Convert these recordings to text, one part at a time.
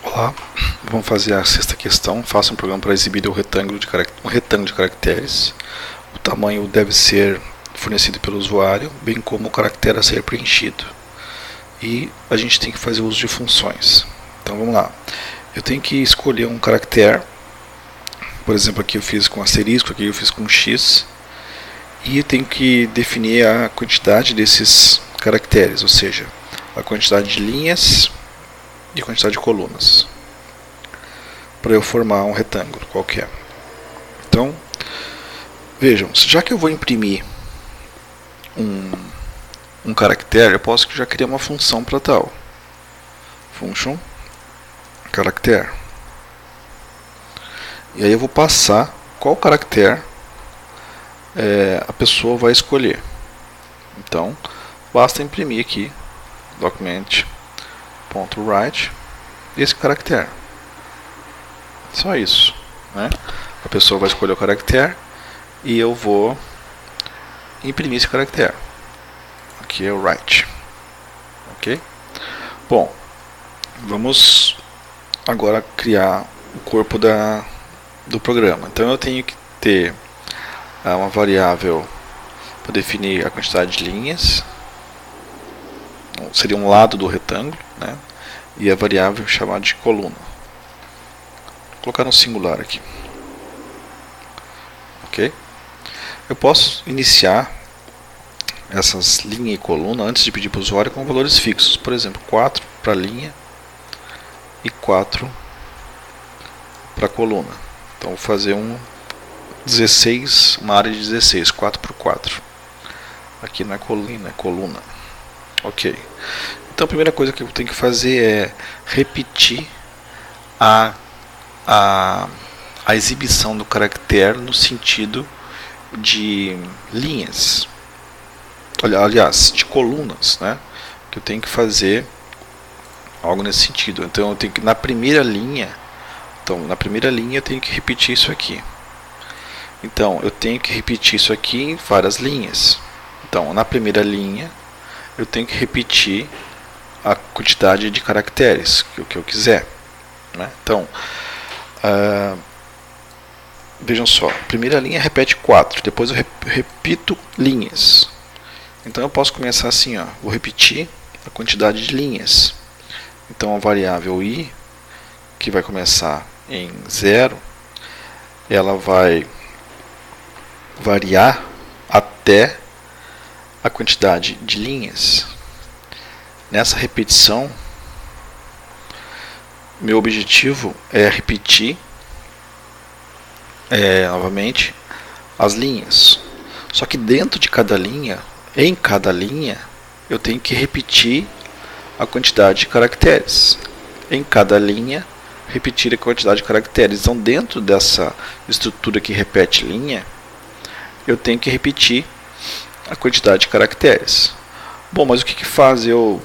Olá, vamos fazer a sexta questão. Faça um programa para exibir um retângulo de caracteres. O tamanho deve ser fornecido pelo usuário, bem como o caractere a ser preenchido. E a gente tem que fazer uso de funções. Então vamos lá. Eu tenho que escolher um caractere. Por exemplo, aqui eu fiz com asterisco, aqui eu fiz com X. E eu tenho que definir a quantidade desses caracteres, ou seja, a quantidade de linhas e a quantidade de colunas, para eu formar um retângulo qualquer. Então, vejam, já que eu vou imprimir um caractere, eu posso já criar uma função para tal. Function caractere. E aí eu vou passar qual caractere a pessoa vai escolher. Então, basta imprimir aqui document.write esse caractere. Só isso, né? A pessoa vai escolher o caractere e eu vou imprimir esse caractere. Aqui é o write. Ok? Bom, vamos agora criar o corpo do programa. Então eu tenho que ter uma variável para definir a quantidade de linhas, seria um lado do retângulo, né? E a variável chamada de coluna. Vou colocar no singular aqui. Ok? Eu posso iniciar essas linha e coluna antes de pedir para o usuário com valores fixos. Por exemplo, 4 para linha e 4 para coluna. Então vou fazer uma área de 16, 4 por 4. Aqui não é coluna, é coluna. Ok. Então a primeira coisa que eu tenho que fazer é repetir a exibição do caractere no sentido de linhas. Aliás, de colunas, né? Que eu tenho que fazer algo nesse sentido. Então eu tenho que na primeira linha eu tenho que repetir isso aqui. Então eu tenho que repetir isso aqui em várias linhas. Então na primeira linha eu tenho que repetir a quantidade de caracteres que eu quiser, né? Então vejam só, a primeira linha repete 4, depois eu repito linhas. Então eu posso começar assim, ó, vou repetir a quantidade de linhas. Então a variável i, que vai começar em 0, ela vai variar até a quantidade de linhas. Nessa repetição, meu objetivo é repetir novamente as linhas. Só que dentro de cada linha, em cada linha, eu tenho que repetir a quantidade de caracteres. Em cada linha, repetir a quantidade de caracteres. Então, dentro dessa estrutura que repete linha, eu tenho que repetir a quantidade de caracteres. Bom, mas o que faz eu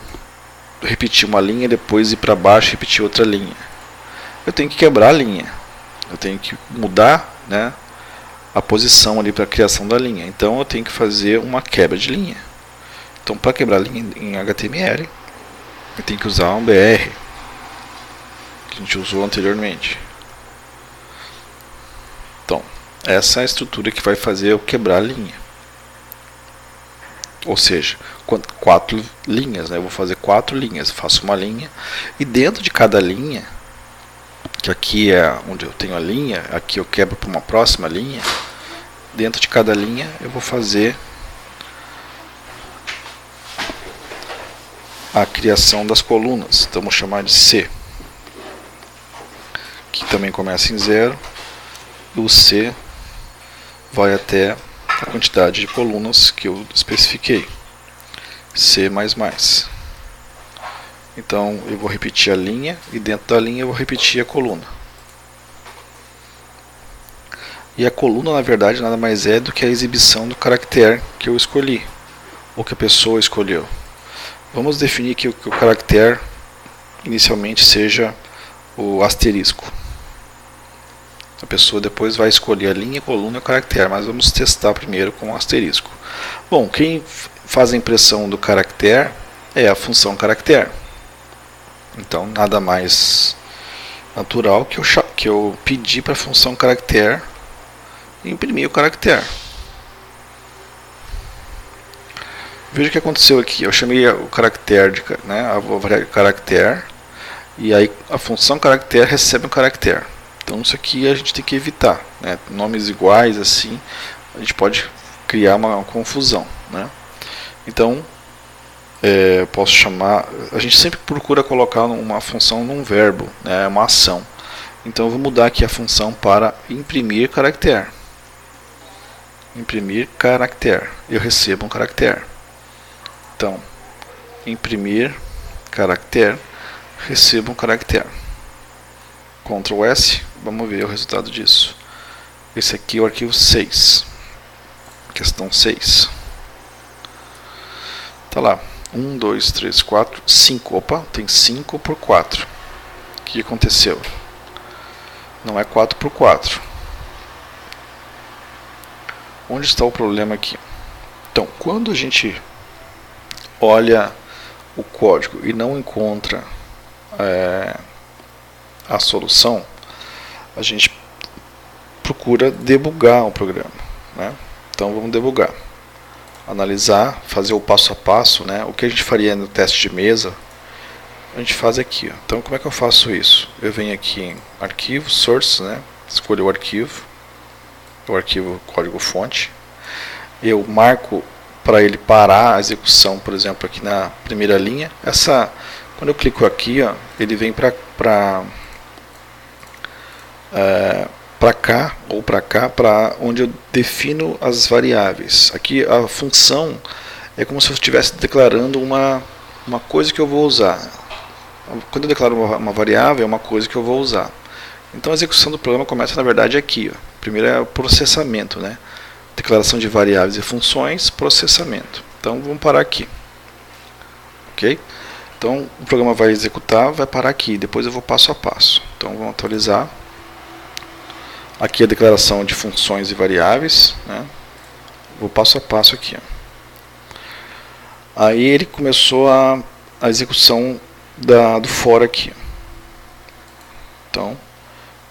repetir uma linha, depois ir para baixo e repetir outra linha? Eu tenho que quebrar a linha. Eu tenho que mudar, né, a posição ali para a criação da linha. Então eu tenho que fazer uma quebra de linha. Então para quebrar a linha em HTML, eu tenho que usar um BR, que a gente usou anteriormente. Então, essa é a estrutura que vai fazer eu quebrar a linha. Ou seja, 4 linhas, né? Eu vou fazer 4 linhas, faço uma linha, e dentro de cada linha, que aqui é onde eu tenho a linha, aqui eu quebro para uma próxima linha, dentro de cada linha eu vou fazer a criação das colunas. Então vou chamar de C, que também começa em 0, e o C vai até a quantidade de colunas que eu especifiquei, C++. Então eu vou repetir a linha, e dentro da linha eu vou repetir a coluna. E a coluna, na verdade, nada mais é do que a exibição do caractere que eu escolhi, ou que a pessoa escolheu. Vamos definir que o caractere inicialmente seja o asterisco. A pessoa depois vai escolher a linha, a coluna e o caractere, mas vamos testar primeiro com o asterisco. Bom, quem faz a impressão do caractere é a função caractere. Então, nada mais natural que eu pedi para a função caractere imprimir o caractere. Veja o que aconteceu aqui. Eu chamei o caractere, né, a variável caractere, e aí a função caractere recebe um caractere. Então isso aqui a gente tem que evitar, né? Nomes iguais assim, a gente pode criar uma confusão, né? Então posso chamar. A gente sempre procura colocar uma função num verbo, né, uma ação. Então eu vou mudar aqui a função para imprimir caractere. Imprimir caractere. Eu recebo um caractere. Então, imprimir caractere, recebo um caractere. Ctrl S, vamos ver o resultado disso. Esse aqui é o arquivo 6. Questão 6. Tá lá. 1, 2, 3, 4, 5. Opa, tem 5 por 4. O que aconteceu? Não é 4 por 4. Onde está o problema aqui? Então, quando a gente olha o código e não encontra a solução, a gente procura debugar o programa, né? Então vamos debugar, analisar, fazer o passo a passo, né? O que a gente faria no teste de mesa, a gente faz aqui, ó. Então como é que eu faço isso? Eu venho aqui em arquivo, source, né? Escolho o arquivo código fonte, eu marco para ele parar a execução, por exemplo, aqui na primeira linha. Quando eu clico aqui, ó, ele vem para cá ou para cá, para onde eu defino as variáveis. Aqui a função é como se eu estivesse declarando uma coisa que eu vou usar. Quando eu declaro uma variável, é uma coisa que eu vou usar. Então a execução do programa começa, na verdade, aqui, ó. Primeiro é o processamento, né? Declaração de variáveis e funções, processamento. Então vamos parar aqui. Ok? Então o programa vai executar, vai parar aqui. Depois eu vou passo a passo. Então vamos atualizar. Aqui a declaração de funções e variáveis, né? Vou passo a passo aqui. Aí ele começou a execução do for aqui. Então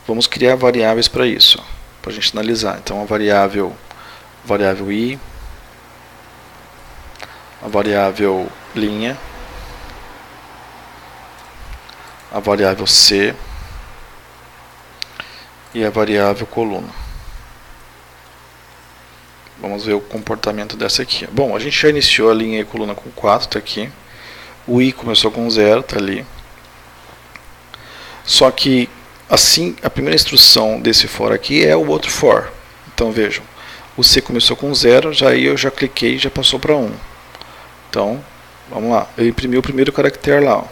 vamos criar variáveis para isso, para a gente analisar. Então a variável i, a variável linha, a variável c e a variável coluna. Vamos ver o comportamento dessa aqui. Bom, a gente já iniciou a linha e coluna com 4, está aqui. O i começou com 0, está ali. Só que assim, a primeira instrução desse for aqui é o outro for. Então vejam, o C começou com 0, eu já cliquei e já passou para 1. Então, vamos lá. Eu imprimi o primeiro caractere lá. Ó.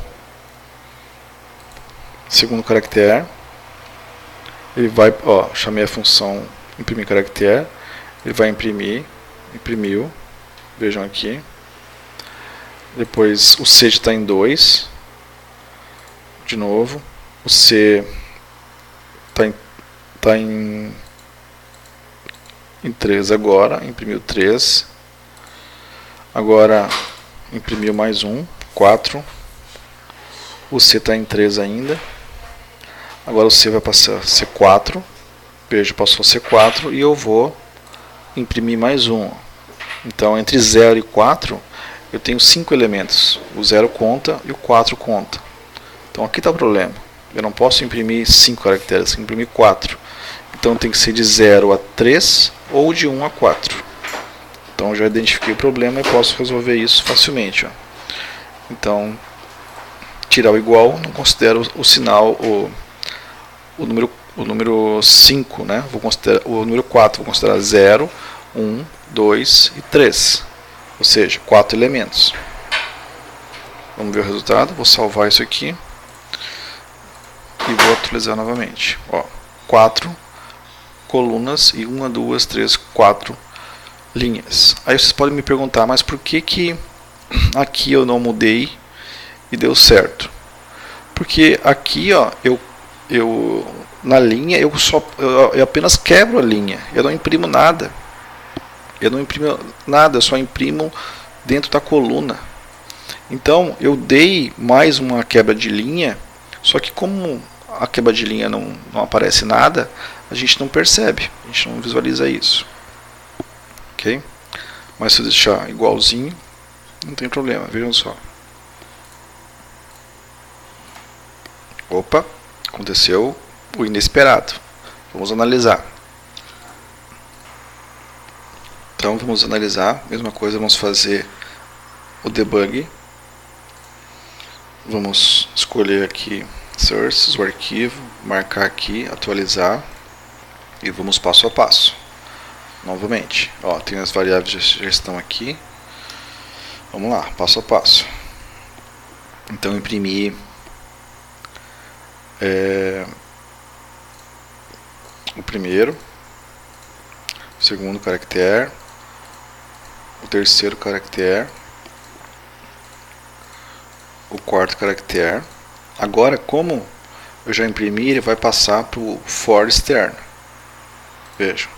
Segundo caractere. Ele vai, ó, chamei a função imprimir caractere. Ele vai imprimir. Imprimiu. Vejam aqui. Depois o C está em 2. De novo. O C está em 3 agora, imprimiu 3. Agora imprimiu mais 1, 4. O C está em 3 ainda. Agora o C vai passar a ser 4. Veja, passou a ser 4 e eu vou imprimir mais 1. Então entre 0 e 4 eu tenho 5 elementos. O 0 conta e o 4 conta. Então aqui está o problema. Eu não posso imprimir 5 caracteres, tenho que imprimir 4. Então tem que ser de 0 a 3 ou de 1 a 4. Então eu já identifiquei o problema e posso resolver isso facilmente. Ó. Então, tirar o igual, não considero o sinal, o número 5, né? Vou considerar o número 4, vou considerar 0, 1, 2 e 3. Ou seja, 4 elementos. Vamos ver o resultado. Vou salvar isso aqui. E vou atualizar novamente. Ó, 4 colunas e 1, 2, 3, 4 linhas. Aí vocês podem me perguntar, mas por que aqui eu não mudei e deu certo? Porque aqui, ó, eu na linha eu apenas quebro a linha. Eu não imprimo nada. Eu só imprimo dentro da coluna. Então eu dei mais uma quebra de linha, só que como a quebra de linha não aparece nada, a gente não percebe, a gente não visualiza isso. Ok? Mas se eu deixar igualzinho, não tem problema, vejam só. Opa, aconteceu o inesperado. Vamos analisar. Então vamos analisar, mesma coisa, vamos fazer o debug. Vamos escolher aqui sources, o arquivo, marcar aqui, atualizar e vamos passo a passo. Novamente, ó, tem as variáveis de gestão aqui. Vamos lá, passo a passo. Então imprimir o primeiro, o segundo caractere, o terceiro caractere, o quarto caractere. Agora, como eu já imprimi, ele vai passar para o for externo. Veja,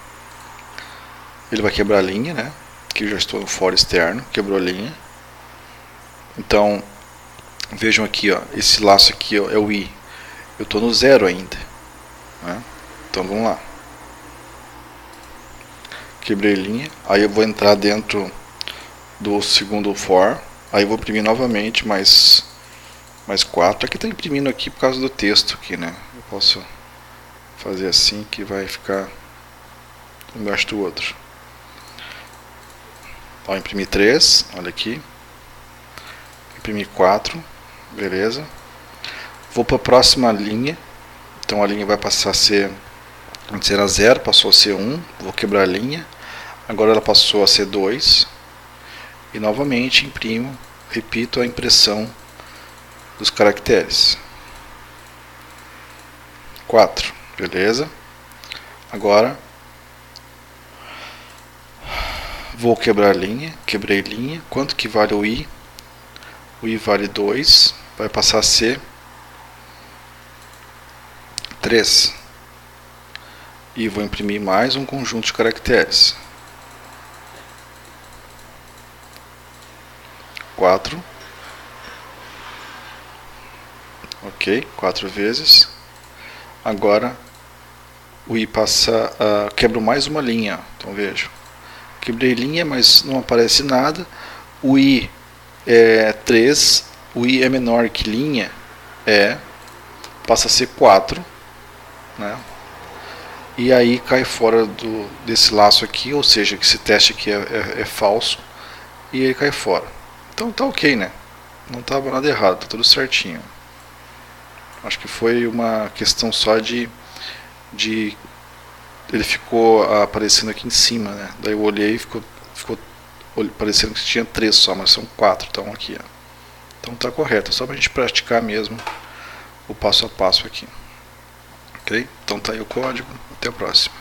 ele vai quebrar a linha, né? Aqui eu já estou no for externo, quebrou a linha. Então, vejam aqui, ó, esse laço aqui, ó, é o i. Eu estou no 0 ainda, né? Então vamos lá. Quebrei a linha, aí eu vou entrar dentro do segundo for, aí eu vou imprimir novamente mais 4. Aqui está imprimindo aqui por causa do texto aqui, né? Eu posso fazer assim que vai ficar um embaixo do outro. Ó, imprimir 3, olha aqui. Imprimir 4, beleza. Vou para a próxima linha. Então a linha vai passar a ser, antes era 0, passou a ser 1. Vou quebrar a linha. Agora ela passou a ser 2. E novamente imprimo, repito a impressão dos caracteres. 4, beleza. Agora vou quebrar a linha, quebrei linha. Quanto que vale o i? O i vale 2, vai passar a ser 3. E vou imprimir mais um conjunto de caracteres. 4. Ok, 4 vezes. Agora o i passa a... quebro mais uma linha. Então veja, quebrei linha, mas não aparece nada. O i é 3. O i é menor que linha, passa a ser 4, né? E aí cai fora desse laço aqui, ou seja, que esse teste aqui é falso, e ele cai fora. Então tá ok, né? Não estava nada errado, tá tudo certinho. Acho que foi uma questão só de ele ficou aparecendo aqui em cima, né? Daí eu olhei e ficou parecendo que tinha 3 só, mas são 4, então aqui, ó. Então tá correto, é só pra gente praticar mesmo o passo a passo aqui. Ok? Então tá aí o código, até a próxima.